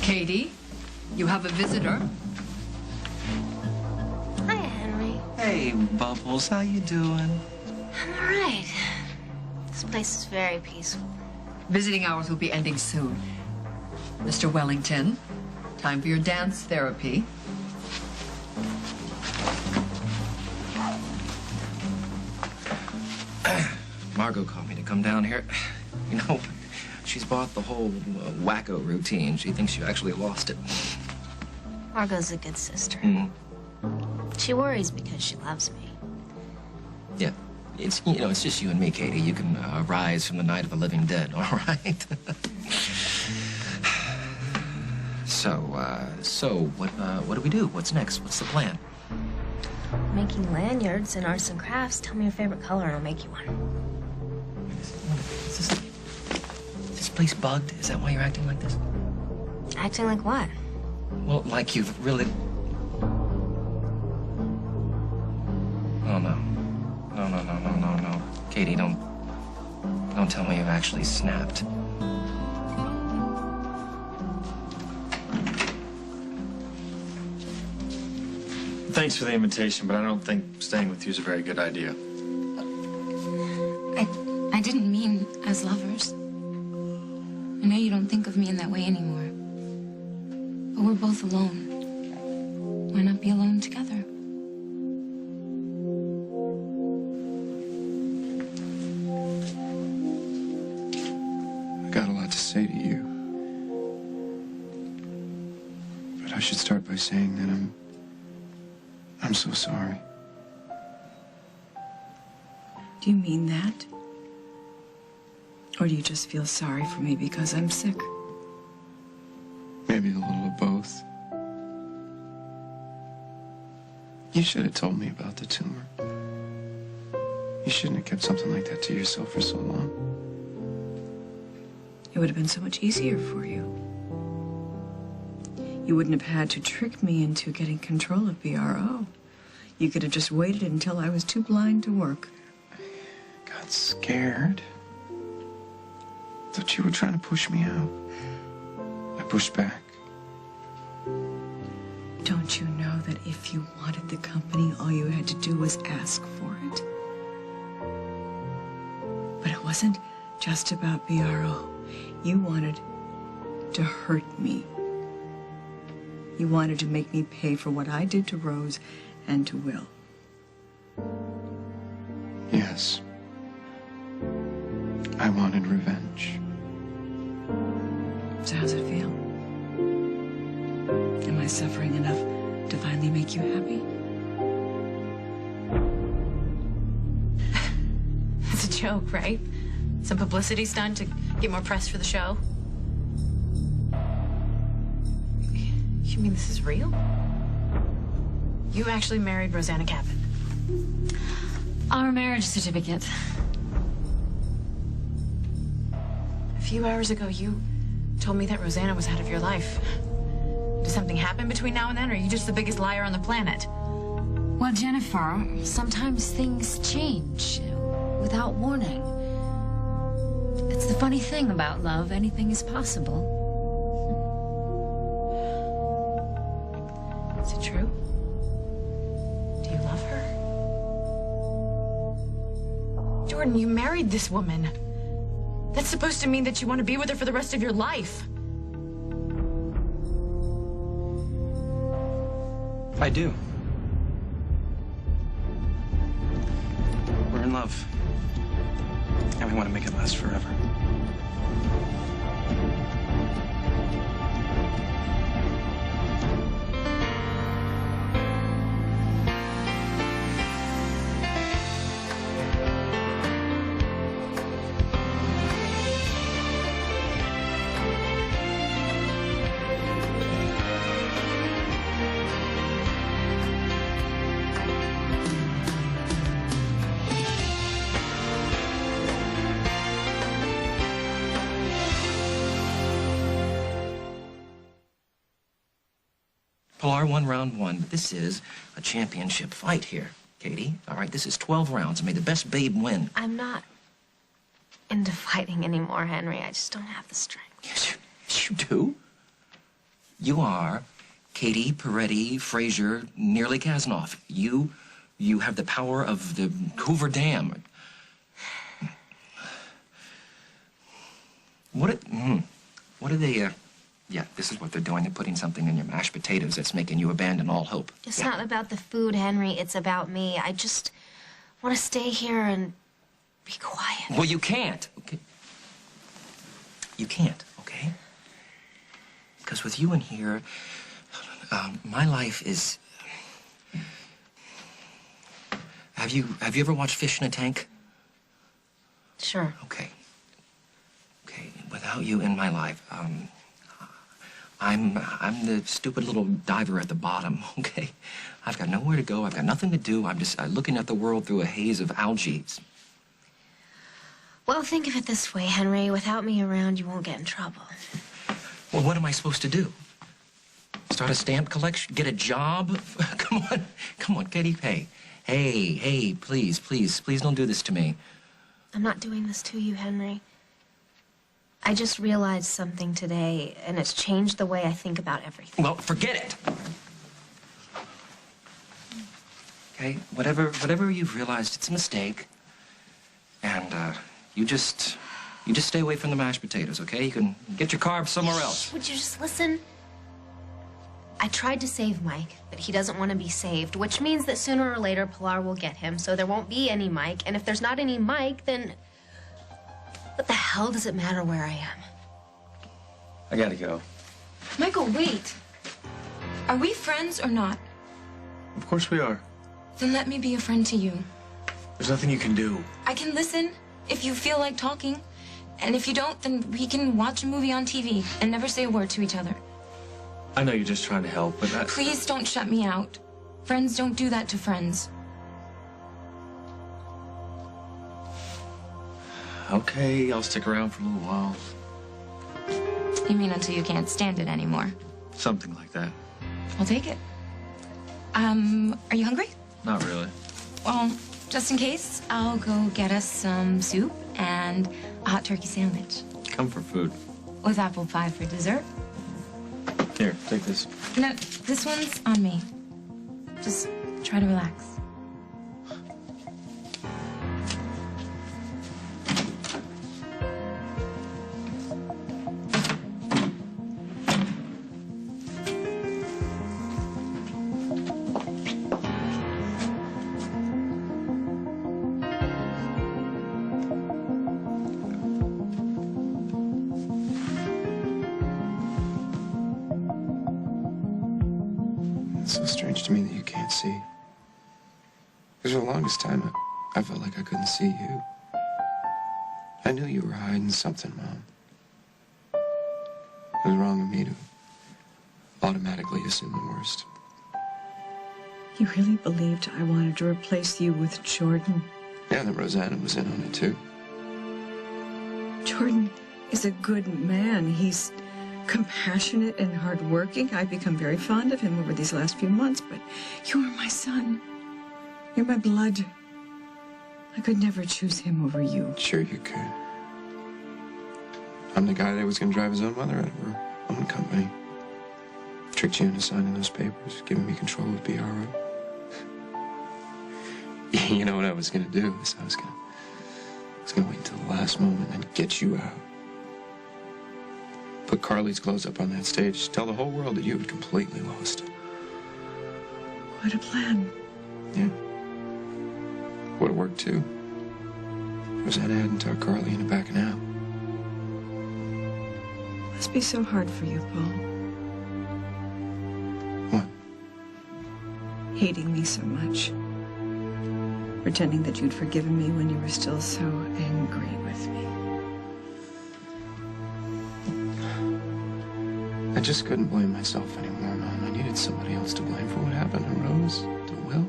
Katie, you have a visitor. Hi, Henry. Hey, Bubbles, how you doing? I'm all right. This place is very peaceful. Visiting hours will be ending soon. Mr. Wellington, time for your dance therapy. Margot called me to come down here. You know, she's bought the whole wacko routine. She thinks you actually lost it. Margot's a good sister. Mm-hmm. She worries because she loves me. Yeah. It's, you know, it's just you and me, Katie. You can rise from the night of the living dead, all right? So what do we do? What's next? What's the plan? Making lanyards and arts and crafts. Tell me your favorite color and I'll make you one. Is this place bugged? Is that why you're acting like this? Acting like what? Well, like you've really... Oh, no. No. Katie, don't tell me you've actually snapped. Thanks for the invitation, but I don't think staying with you is a very good idea. I didn't mean as lovers. I know you don't think of me in that way anymore. But we're both alone. Why not be alone together? I got a lot to say to you. But I should start by saying that I'm so sorry. Do you mean that? Or do you just feel sorry for me because I'm sick? Maybe a little of both. You should have told me about the tumor. You shouldn't have kept something like that to yourself for so long. It would have been so much easier for you. You wouldn't have had to trick me into getting control of BRO. You could have just waited until I was too blind to work. Got scared. Thought you were trying to push me out. I pushed back. Don't you know that if you wanted the company, all you had to do was ask for it? But it wasn't just about BRO. You wanted to hurt me. You wanted to make me pay for what I did to Rose and to Will. Yes. I wanted revenge. So how's it feel? Am I suffering enough to finally make you happy? It's a joke, right? Some publicity stunt to get more press for the show? You mean this is real? You actually married Rosanna Cabot? Our marriage certificate. A few hours ago, you told me that Rosanna was out of your life. Did something happen between now and then, or are you just the biggest liar on the planet? Well, Jennifer, sometimes things change without warning. It's the funny thing about love. Anything is possible. Is it true? Do you love her? Jordan, you married this woman. That's supposed to mean that you want to be with her for the rest of your life. I do. We're in love. And we want to make it last forever. Pilar won round one, but this is a championship fight here, Katie. All right, this is 12 rounds. I made the best babe win. I'm not into fighting anymore, Henry. I just don't have the strength. Yes, you do. You are Katie Peretti Frazier Nearly Kasnoff. You have the power of the Hoover Dam. What are they, yeah, this is what they're doing. They're putting something in your mashed potatoes that's making you abandon all hope. It's not about the food, Henry. It's about me. I just want to stay here and be quiet. Well, you can't, okay? You can't, okay? Because with you in here, my life is... Have you ever watched Fish in a Tank? Sure. Okay. Okay, without you in my life, I'm the stupid little diver at the bottom, okay? I've got nowhere to go, I've got nothing to do, I'm just looking at the world through a haze of algae. Well, think of it this way, Henry. Without me around, you won't get in trouble. Well, what am I supposed to do? Start a stamp collection? Get a job? Come on, Katie, hey, please don't do this to me. I'm not doing this to you, Henry. I just realized something today, and it's changed the way I think about everything. Well, forget it. Okay, whatever you've realized, it's a mistake. And, you just stay away from the mashed potatoes, okay? You can get your carbs somewhere else. Would you just listen? I tried to save Mike, but he doesn't want to be saved, which means that sooner or later Pilar will get him, so there won't be any Mike. And if there's not any Mike, then what the hell does it matter where I am? I gotta go. Michael, wait. Are we friends or not? Of course we are. Then let me be a friend to you. There's nothing you can do. I can listen if you feel like talking. And if you don't, then we can watch a movie on TV and never say a word to each other. I know you're just trying to help, but Please don't shut me out. Friends don't do that to friends. Okay, I'll stick around for a little while. You mean until you can't stand it anymore? Something like that. I'll take it. Are you hungry? Not really. Well, just in case, I'll go get us some soup and a hot turkey sandwich. Comfort food. With apple pie for dessert. Here, take this. No, this one's on me. Just try to relax. It's so strange to me that you can't see. Because for the longest time, I felt like I couldn't see you. I knew you were hiding something, Mom. It was wrong of me to automatically assume the worst. You really believed I wanted to replace you with Jordan? Yeah, that Rosanna was in on it, too. Jordan is a good man. He's compassionate and hardworking. I've become very fond of him over these last few months, but you are my son. You're my blood. I could never choose him over you. Sure you could. I'm the guy that was going to drive his own mother out of her own company. Tricked you into signing those papers, giving me control of BRO. You know what I was going to do is I was going to wait until the last moment and get you out. Put Carly's clothes up on that stage. Tell the whole world that you had completely lost it. What a plan. Yeah. Would have worked, too. Rosanna hadn't talked Carly into backing out. Must be so hard for you, Paul. What? Hating me so much. Pretending that you'd forgiven me when you were still so angry with me. I just couldn't blame myself anymore, Mom. I needed somebody else to blame for what happened to Rose, to Will.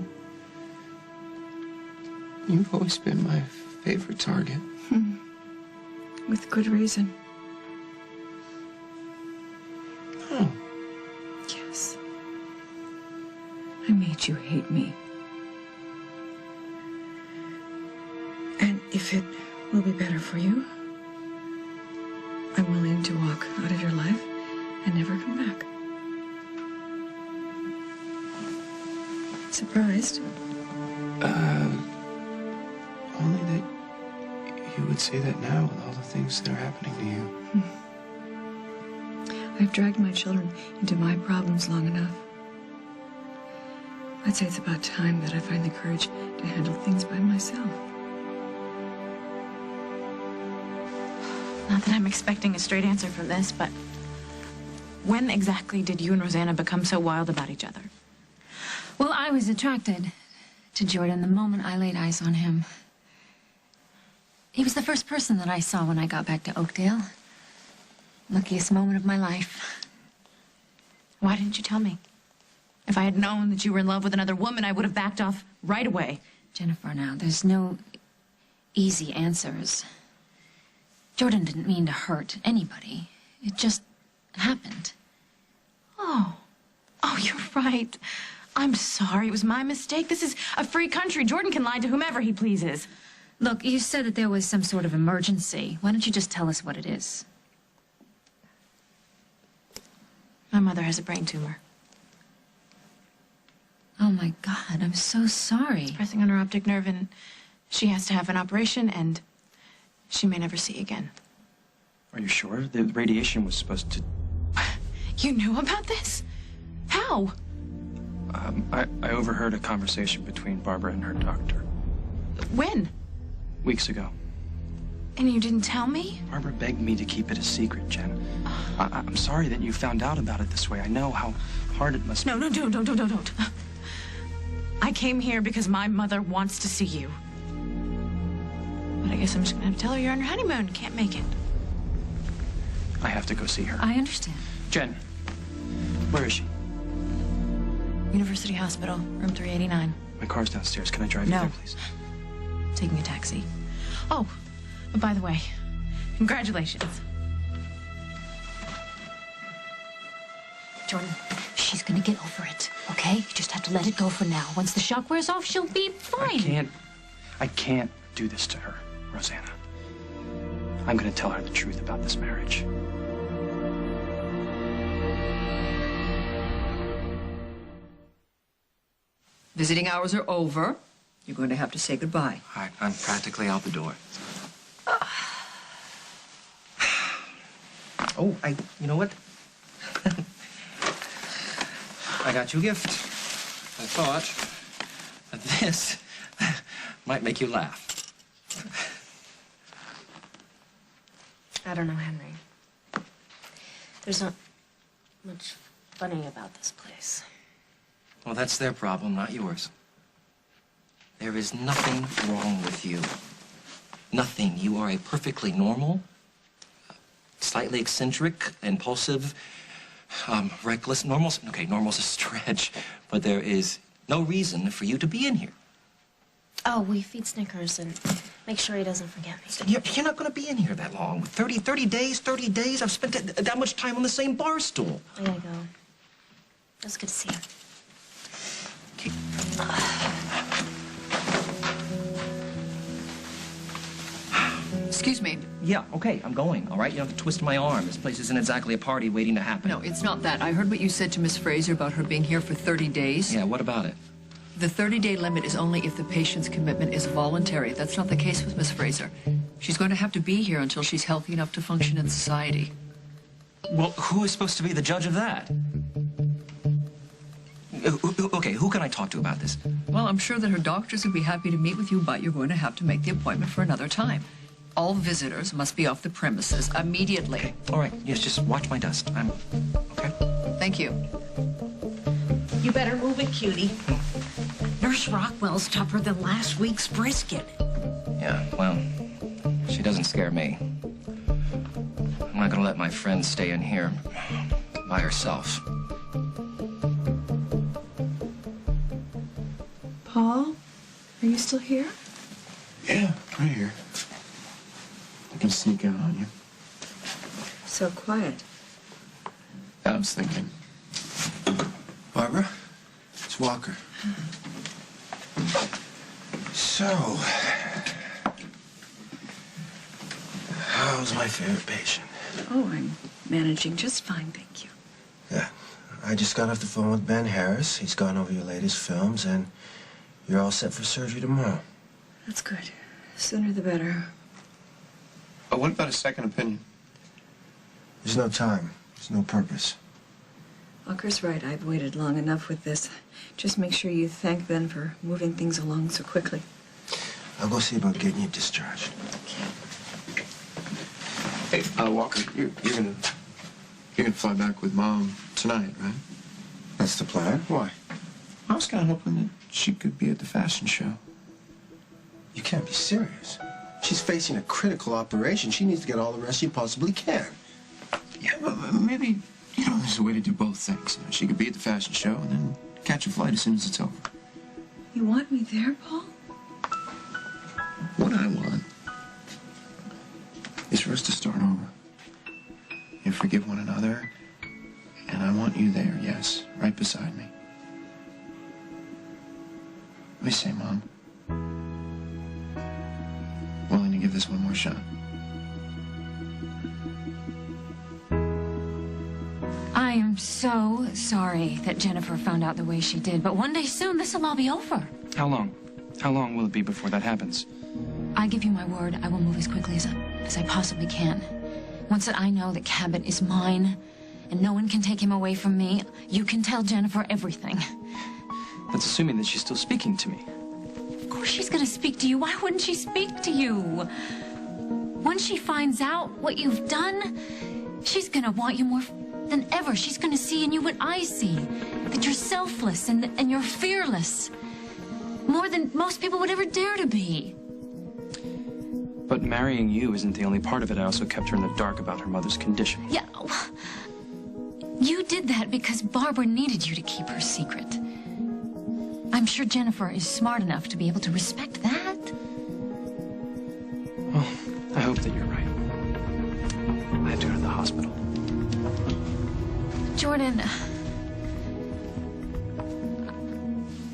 You've always been my favorite target. With good reason. Oh. Yes. I made you hate me. And if it will be better for you, I'm willing to walk out of your life and never come back. Surprised? Only that you would say that now with all the things that are happening to you. I've dragged my children into my problems long enough. I'd say it's about time that I find the courage to handle things by myself. Not that I'm expecting a straight answer from this, but when exactly did you and Rosanna become so wild about each other? Well, I was attracted to Jordan the moment I laid eyes on him. He was the first person that I saw when I got back to Oakdale. Luckiest moment of my life. Why didn't you tell me? If I had known that you were in love with another woman, I would have backed off right away. Jennifer, now, there's no easy answers. Jordan didn't mean to hurt anybody. It just happened. Oh, you're right. I'm sorry. It was my mistake. This is a free country. Jordan can lie to whomever he pleases. Look, you said that there was some sort of emergency. Why don't you just tell us what it is? My mother has a brain tumor. Oh, my God, I'm so sorry. Pressing on her optic nerve, and she has to have an operation, and she may never see again. Are you sure? The radiation was supposed to... You knew about this? How? I overheard a conversation between Barbara and her doctor. When? Weeks ago. And you didn't tell me? Barbara begged me to keep it a secret, Jen. I'm sorry that you found out about it this way. I know how hard it must be. No, don't. I came here because my mother wants to see you. But I guess I'm just gonna have to tell her you're on your honeymoon. Can't make it. I have to go see her. I understand. Jen, where is she? University Hospital, room 389. My car's downstairs. Can I drive you No. there, please? Taking a taxi. Oh, but by the way, congratulations. Jordan, she's gonna get over it, okay? You just have to let it go for now. Once the shock wears off, she'll be fine. I can't do this to her, Rosanna. I'm gonna tell her the truth about this marriage. Visiting hours are over. You're going to have to say goodbye. All right, I'm practically out the door. Oh, you know what? I got you a gift. I thought that this might make you laugh. I don't know, Henry. There's not much funny about this place. Well, that's their problem, not yours. There is nothing wrong with you. Nothing. You are a perfectly normal, slightly eccentric, impulsive, reckless, okay, normal's a stretch, but there is no reason for you to be in here. Oh, we feed Snickers and make sure he doesn't forget me. You're not going to be in here that long. 30 days. I've spent that much time on the same bar stool. I gotta go. It was good to see you. Okay. Excuse me. Yeah, okay, I'm going, all right? You don't have to twist my arm. This place isn't exactly a party waiting to happen. No, it's not that. I heard what you said to Miss Fraser about her being here for 30 days. Yeah, what about it? The 30-day limit is only if the patient's commitment is voluntary. That's not the case with Miss Fraser. She's going to have to be here until she's healthy enough to function in society. Well, who is supposed to be the judge of that? Okay, who can I talk to about this? Well, I'm sure that her doctors would be happy to meet with you, but you're going to have to make the appointment for another time. All visitors must be off the premises immediately. All right, yes, just watch my dust. Okay? Thank you. You better move it, cutie. Nurse Rockwell's tougher than last week's brisket. Yeah, well, she doesn't scare me. I'm not gonna let my friend stay in here by herself. Paul, are you still here? Yeah, right here. I can sneak out on you. So quiet. I was thinking. Barbara, it's Walker. So, how's my favorite patient? Oh, I'm managing just fine, thank you. Yeah, I just got off the phone with Ben Harris. He's gone over your latest films, and you're all set for surgery tomorrow. That's good. Sooner the better. What about a second opinion? There's no time. There's no purpose. Walker's right. I've waited long enough with this. Just make sure you thank Ben for moving things along so quickly. I'll go see about getting you discharged. Okay. Hey, Walker, you're gonna fly back with Mom tonight, right? That's the plan. Why? I was kind of hoping that she could be at the fashion show. You can't be serious. She's facing a critical operation. She needs to get all the rest she possibly can. Yeah, but maybe, there's a way to do both things. She could be at the fashion show and then catch a flight as soon as it's over. You want me there, Paul? What I want is for us to start over. You forgive one another, and I want you there, yes, right beside me. What do you say, Mom? Willing to give this one more shot? I am so sorry that Jennifer found out the way she did, but one day soon this will all be over. How long? How long will it be before that happens? I give you my word, I will move as quickly as I possibly can. Once that I know that Cabot is mine and no one can take him away from me, you can tell Jennifer everything. That's assuming that she's still speaking to me. Of course she's gonna speak to you. Why wouldn't she speak to you? Once she finds out what you've done, she's gonna want you more than ever. She's gonna see in you what I see, that you're selfless and you're fearless. More than most people would ever dare to be. But marrying you isn't the only part of it. I also kept her in the dark about her mother's condition. Yeah, you did that because Barbara needed you to keep her secret. I'm sure Jennifer is smart enough to be able to respect that. Well, I hope that you're right. I have to go to the hospital. Jordan,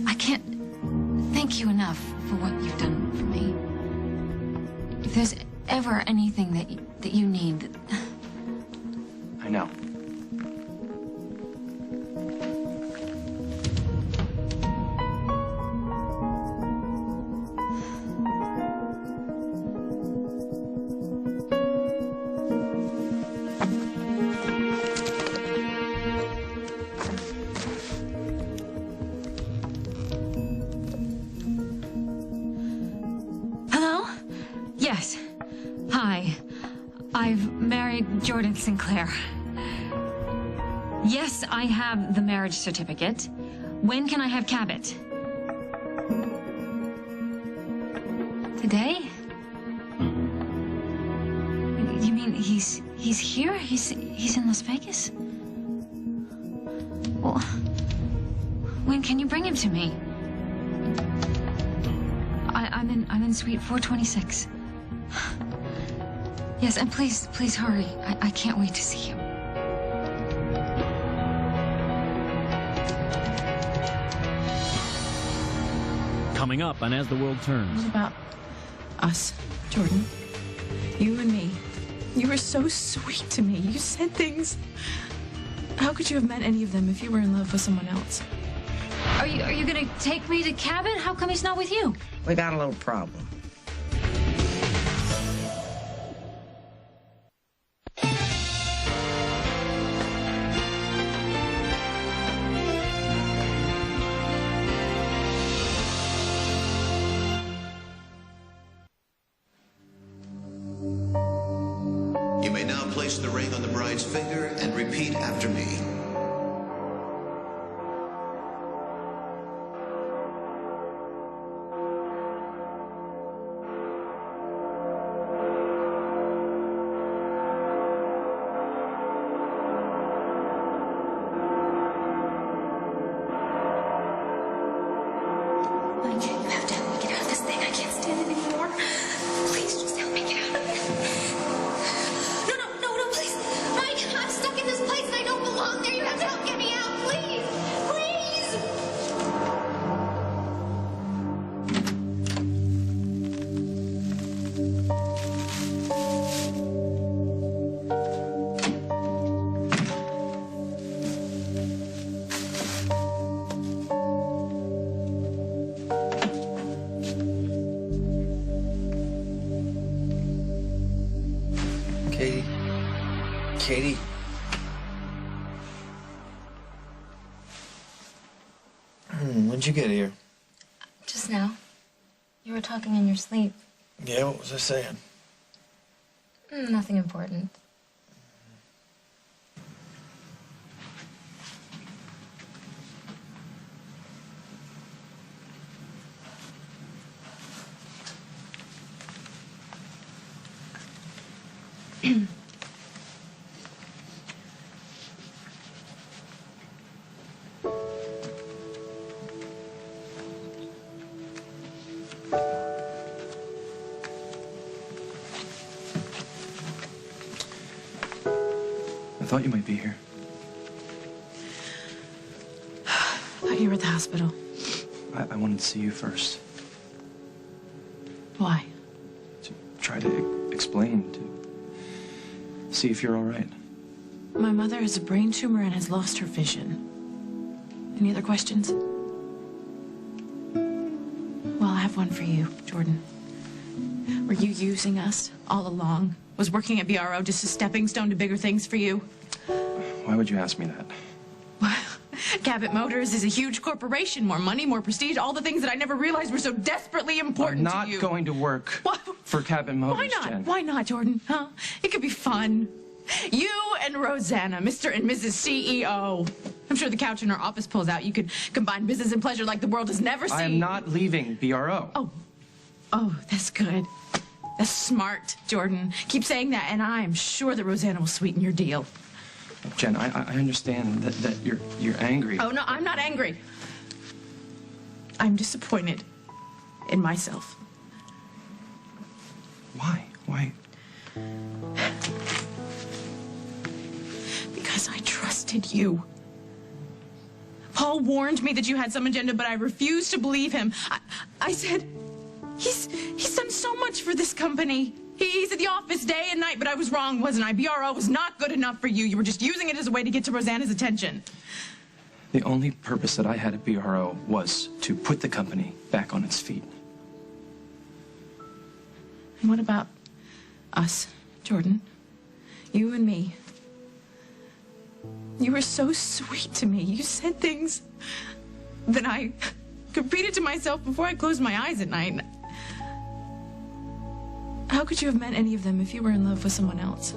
I can't thank you enough for what you've done for me. If there's ever anything that you need... I know. Hello? Yes. Hi. I've married Jordan Sinclair. Yes, I have the marriage certificate. When can I have Cabot? Today? You mean he's here? He's in Las Vegas? Well, when can you bring him to me? I'm in suite 426. Yes, and please hurry. I can't wait to see him. Coming up on As the World Turns. What about us, Jordan? You and me. You were so sweet to me. You said things. How could you have meant any of them if you were in love with someone else? Are you gonna take me to Cabot? How come he's not with you? We got a little problem. You may now place the ring on the bride's finger and repeat after me. Mike, you have to help me get out of this thing. I can't stand it anymore. Please just help me get out of it. No, please. Mike, I'm stuck in this place and I don't belong there. Katie? Katie? When'd you get here? Just now. You were talking in your sleep. Yeah, what was I saying? Nothing important. I thought you might be here. Thought you were at the hospital. I wanted to see you first. Why? To try to explain, to see if you're all right. My mother has a brain tumor and has lost her vision. Any other questions? Well, I have one for you, Jordan. Were you using us all along? Was working at BRO just a stepping stone to bigger things for you? Why would you ask me that? Cabot Motors is a huge corporation. More money, more prestige, all the things that I never realized were so desperately important I'm to you. not going to work for Cabot Motors, Why not? Jen. Why not, Jordan? Huh? It could be fun. You and Rosanna, Mr. and Mrs. CEO. I'm sure the couch in our office pulls out. You could combine business and pleasure like the world has never seen. I am not leaving BRO. Oh, that's good. That's smart, Jordan. Keep saying that, and I am sure that Rosanna will sweeten your deal. Jen, I understand that you're angry. Oh, no, I'm not angry. I'm disappointed in myself. Why? Why? Because I trusted you. Paul warned me that you had some agenda, but I refused to believe him. I said, he's done so much for this company. He's at the office day and night, but I was wrong, wasn't I? BRO was not good enough for you. You were just using it as a way to get to Rosanna's attention. The only purpose that I had at BRO was to put the company back on its feet. And what about us, Jordan? You and me. You were so sweet to me. You said things that I repeated to myself before I closed my eyes at night. How could you have meant any of them if you were in love with someone else?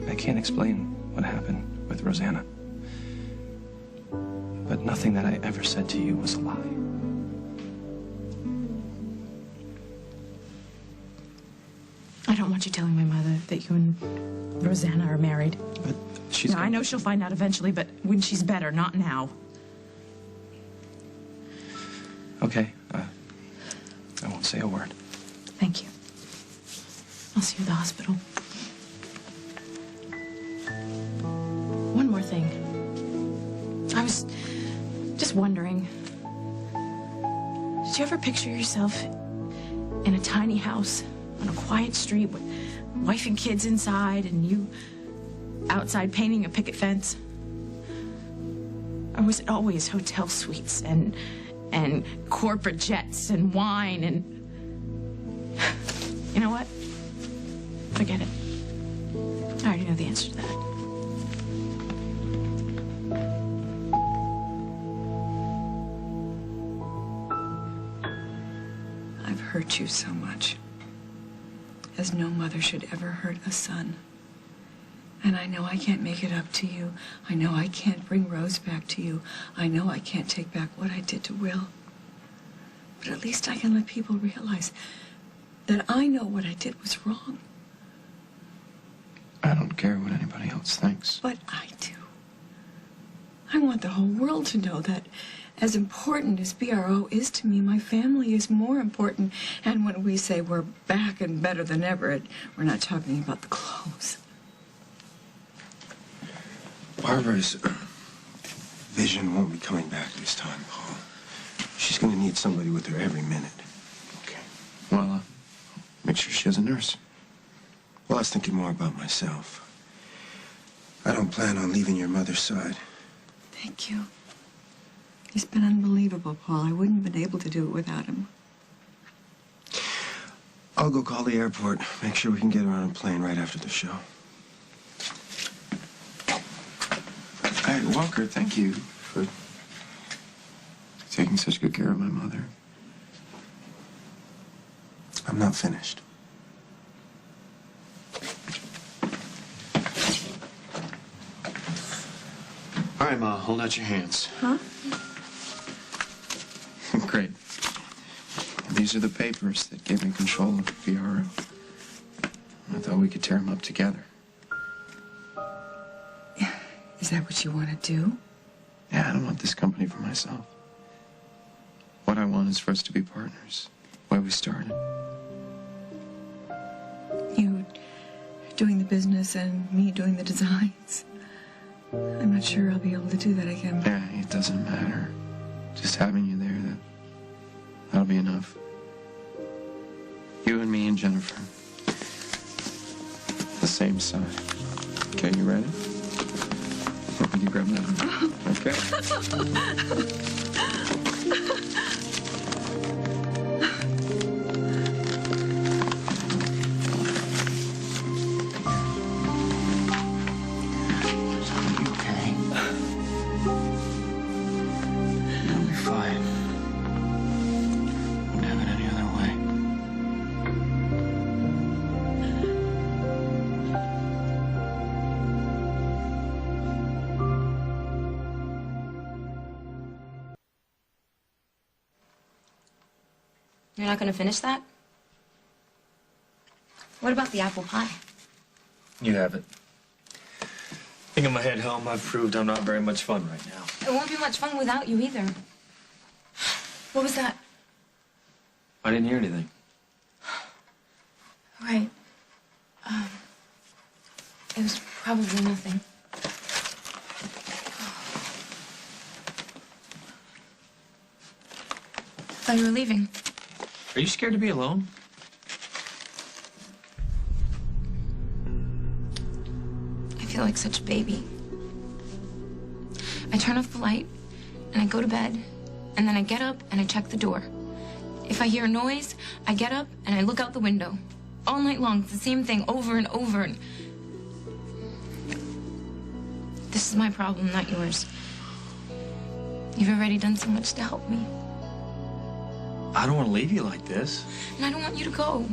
I can't explain what happened with Rosanna. But nothing that I ever said to you was a lie. I don't want you telling my mother that you and Rosanna are married. But she's... I know she'll find out eventually, but when she's better, not now. Okay, I won't say a word. Thank you. I'll see you at the hospital. One more thing. I was just wondering, did you ever picture yourself in a tiny house on a quiet street with wife and kids inside and you outside painting a picket fence? Or was it always hotel suites and corporate jets and wine and... You know what? Forget it. I already know the answer to that. I've hurt you so much, as no mother should ever hurt a son. And I know I can't make it up to you. I know I can't bring Rose back to you. I know I can't take back what I did to Will. But at least I can let people realize that I know what I did was wrong. I don't care what anybody else thinks. But I do. I want the whole world to know that as important as BRO is to me, my family is more important. And when we say we're back and better than ever, we're not talking about the clothes. Barbara's vision won't be coming back this time, Paul. She's going to need somebody with her every minute. Okay. Well, make sure she has a nurse. Well, I was thinking more about myself. I don't plan on leaving your mother's side. Thank you. He's been unbelievable, Paul. I wouldn't have been able to do it without him. I'll go call the airport. Make sure we can get her on a plane right after the show. Hey, Walker, thank you for taking such good care of my mother. I'm not finished. All right, Ma, hold out your hands. Huh? Great. These are the papers that gave me control of VRO. I thought we could tear them up together. Is that what you want to do? Yeah, I don't want this company for myself. What I want is for us to be partners, the way we started. You doing the business and me doing the designs. I'm not sure I'll be able to do that again. Yeah, it doesn't matter. Just having you there, that'll be enough. You and me and Jennifer. The same side. Okay, you ready? You grab that. Okay. You're not going to finish that? What about the apple pie? You have it. Thinking my head home, I've proved I'm not very much fun right now. It won't be much fun without you either. What was that? I didn't hear anything. Right. It was probably nothing. Thought you were leaving. Are you scared to be alone? I feel like such a baby. I turn off the light, and I go to bed, and then I get up and I check the door. If I hear a noise, I get up and I look out the window. All night long, it's the same thing over and over. And this is my problem, not yours. You've already done so much to help me. I don't want to leave you like this. And I don't want you to go.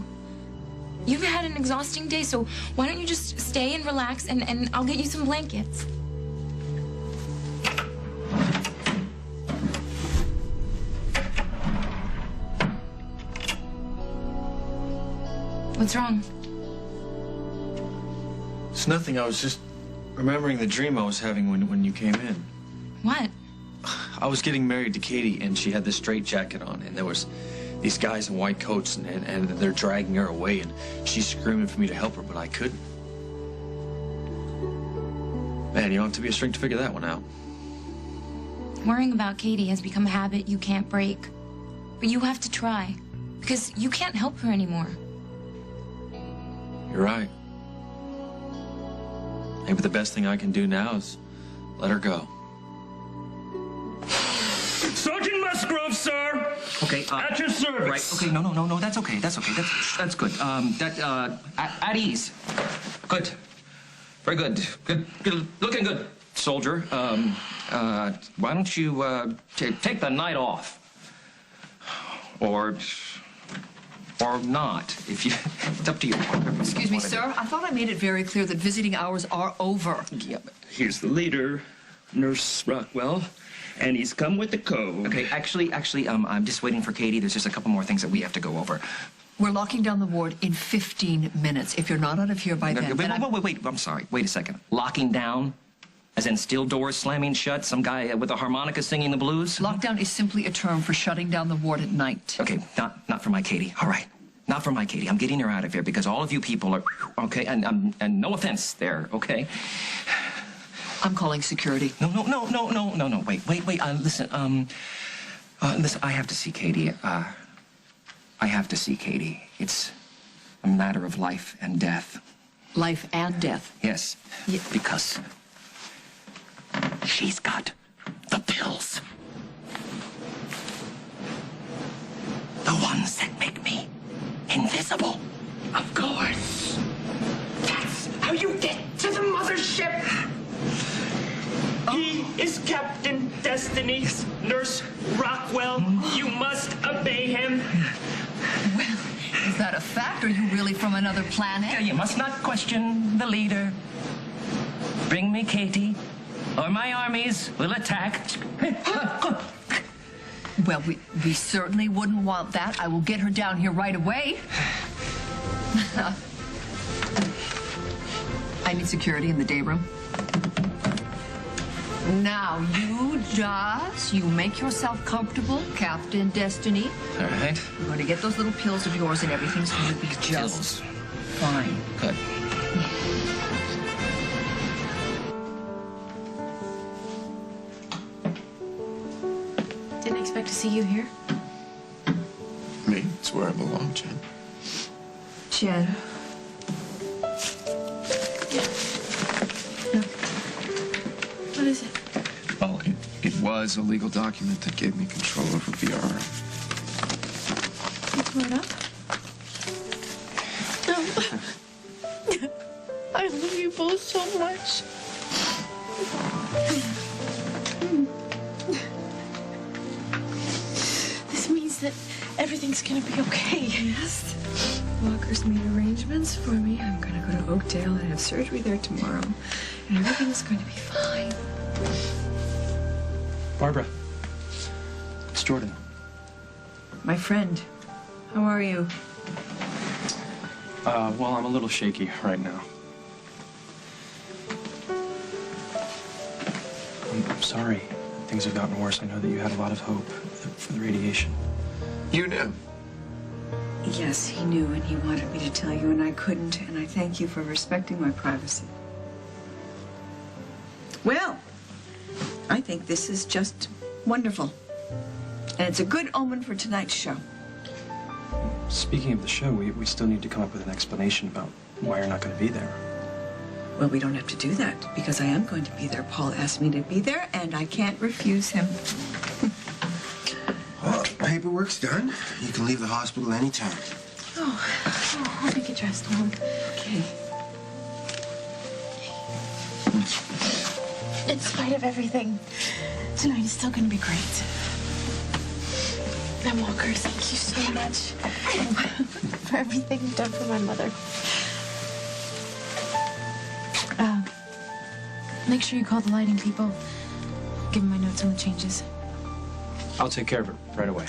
You've had an exhausting day, so why don't you just stay and relax, and I'll get you some blankets. What's wrong? It's nothing. I was just remembering the dream I was having when you came in. What? I was getting married to Katie, and she had this straitjacket on, and there was these guys in white coats, and they're dragging her away, and she's screaming for me to help her, but I couldn't. Man, you don't have to be a shrink to figure that one out. Worrying about Katie has become a habit you can't break. But you have to try, because you can't help her anymore. You're right. Maybe the best thing I can do now is let her go. Sergeant Musgrove, sir. Okay. At your service. Right. Okay. No. That's okay. That's okay. That's good. At ease. Good. Very good. Good. Looking good, soldier. Why don't you take the night off? Or not, if you... It's up to you. Excuse me, sir. I thought I made it very clear that visiting hours are over. Yeah, but... Here's the leader, Nurse Rockwell, and he's come with the code. Okay, actually, I'm just waiting for Katie. There's just a couple more things that we have to go over. We're locking down the ward in 15 minutes. If you're not out of here by then... Wait, I'm sorry. Wait a second. Locking down? As in steel doors slamming shut? Some guy with a harmonica singing the blues? Lockdown is simply a term for shutting down the ward at night. Okay, not for my Katie. All right. Not for my Katie. I'm getting her out of here because all of you people are... Okay, and no offense there, okay? I'm calling security. No. Wait. Listen, listen, I have to see Katie. I have to see Katie. It's a matter of life and death. Life and death? Yes. Yeah. Because she's got the pills. The ones that make me invisible. You must obey him. Well, is that a fact? Are you really from another planet? You must not question the leader. Bring me Katie, or my armies will attack. Well, we certainly wouldn't want that. I will get her down here right away. I need security in the day room. Now, you make yourself comfortable, Captain Destiny. All right. I'm going to get those little pills of yours and everything's going to be just fine. Good. Didn't expect to see you here. Me, it's where I belong, Jen. Jen. What is it? Well, it was a legal document that gave me control over BRO. You pull it up? No. I love you both so much. This means that everything's gonna be okay. Yes. Walker's made arrangements for me. I'm going to go to Oakdale and have surgery there tomorrow. And everything's going to be fine. Barbara, it's Jordan. My friend, how are you? Well, I'm a little shaky right now. I'm sorry. Things have gotten worse. I know that you had a lot of hope for the radiation. You knew. Yes, he knew, and he wanted me to tell you, and I couldn't, and I thank you for respecting my privacy. Well, I think this is just wonderful. And it's a good omen for tonight's show. Speaking of the show, we still need to come up with an explanation about why you're not going to be there. Well, we don't have to do that, because I am going to be there. Paul asked me to be there, and I can't refuse him. Well, paperwork's done. You can leave the hospital anytime. I'll make it dressed, Mom. Okay. In spite of everything, tonight is still gonna be great. And Walker, thank you so much for everything you've done for my mother. Make sure you call the lighting people. Give them my notes on the changes. I'll take care of it right away.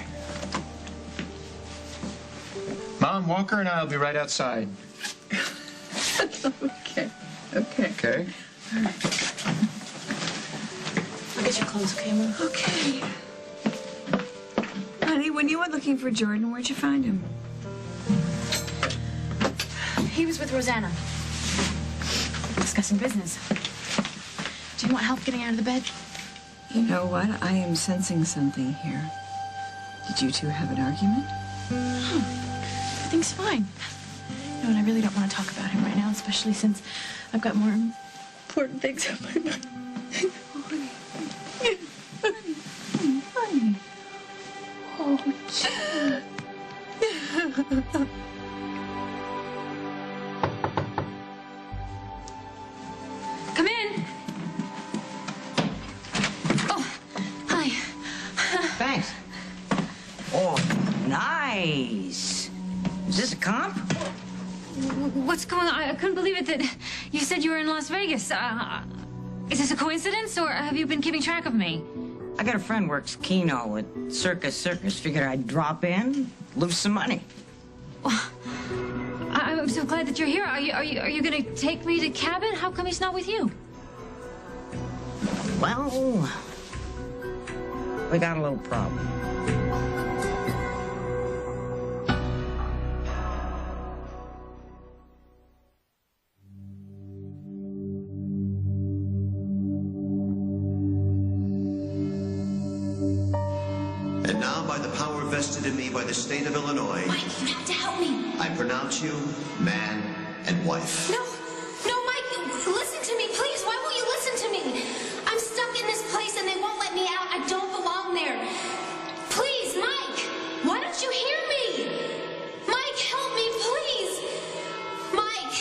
Mom, Walker and I will be right outside. Okay. Okay. Okay? I'll get your clothes, okay, Mom? Okay. Honey, when you were looking for Jordan, where'd you find him? He was with Rosanna. Discussing business. Do you want help getting out of the bed? You know what? I am sensing something here. Did you two have an argument? Everything's fine. No, and I really don't want to talk about him right now, especially since I've got more important things on my mind. Honey. Oh, Jen. Come in. Oh, hi. Thanks. Oh, nice. Is this a comp? What's going on? I couldn't believe it that you said you were in Las Vegas. Is this a coincidence, or have you been keeping track of me? I got a friend works Keno at Circus. Figured I'd drop in, lose some money. I'm so glad that you're here. Are you gonna take me to Cabot? How come he's not with you? Well, we got a little problem. And now, by the power vested in me by the state of Illinois, Mike, you have to help me. I pronounce you man and wife. No, Mike, listen to me, please. Why won't you listen to me? I'm stuck in this place and they won't let me out. I don't belong there. Please, Mike, why don't you hear me? Mike, help me, please. Mike.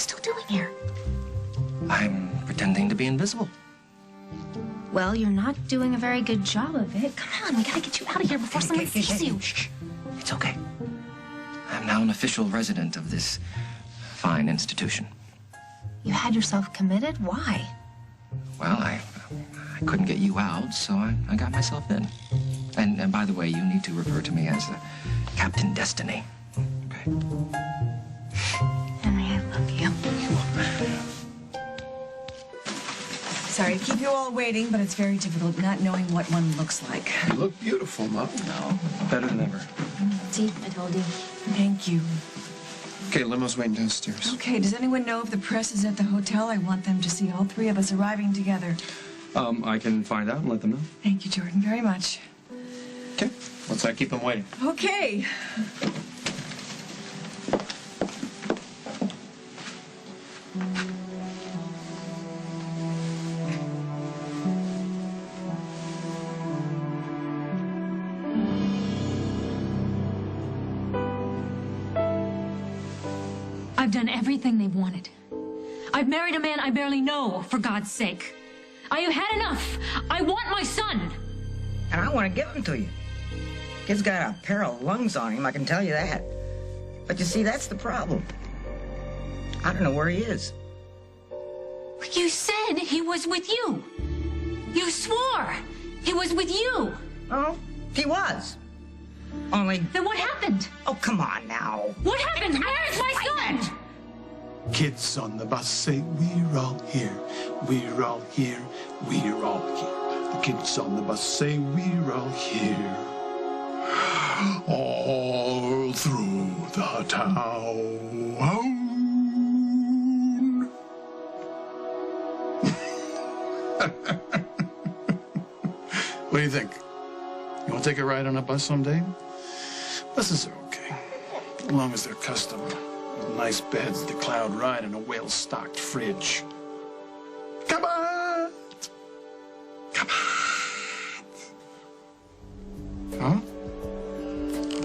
still doing here? I'm pretending to be invisible. Well, you're not doing a very good job of it. Come on, we gotta get you out of here before someone sees you. Shh. It's okay. I'm now an official resident of this fine institution. You had yourself committed? Why? Well, I couldn't get you out, so I got myself in. And by the way, you need to refer to me as Captain Destiny. Okay? Henry, I love you. Sorry to keep you all waiting, but it's very difficult not knowing what one looks like. You look beautiful, Mom. No, better than ever. See, I told you. Thank you. Okay, limo's waiting downstairs. Okay, does anyone know if the press is at the hotel? I want them to see all three of us arriving together. I can find out and let them know. Thank you, Jordan, very much. Okay, let's not keep them waiting. Okay. I've done everything they've wanted. I've married a man I barely know, for God's sake. I have had enough. I want my son. And I want to give him to you. Kid's got a pair of lungs on him, I can tell you that. But you see, that's the problem. I don't know where he is. You said he was with you. You swore he was with you. Oh, he was. Only... Then what happened? Oh, come on now. What happened? Where is my son? Kids on the bus say, we're all here, we're all here, we're all here. The kids on the bus say, we're all here. All through the town. What do you think? You want to take a ride on a bus someday? Buses are okay, as long as they're custom. With nice beds, the cloud ride, and a well-stocked fridge. Come on! Come on! Huh?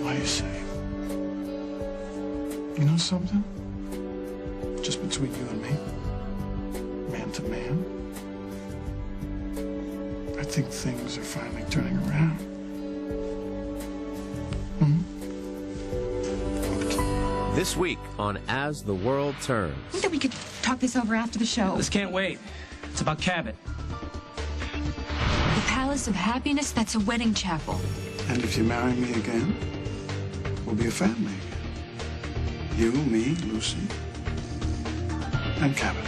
What do you say? You know something? Just between you and me, man to man, I think things are finally turning around. This week on As the World Turns. I think that we could talk this over after the show. This can't wait. It's about Cabot. The Palace of Happiness, that's a wedding chapel. And if you marry me again, we'll be a family again. You, me, Lucy, and Cabot.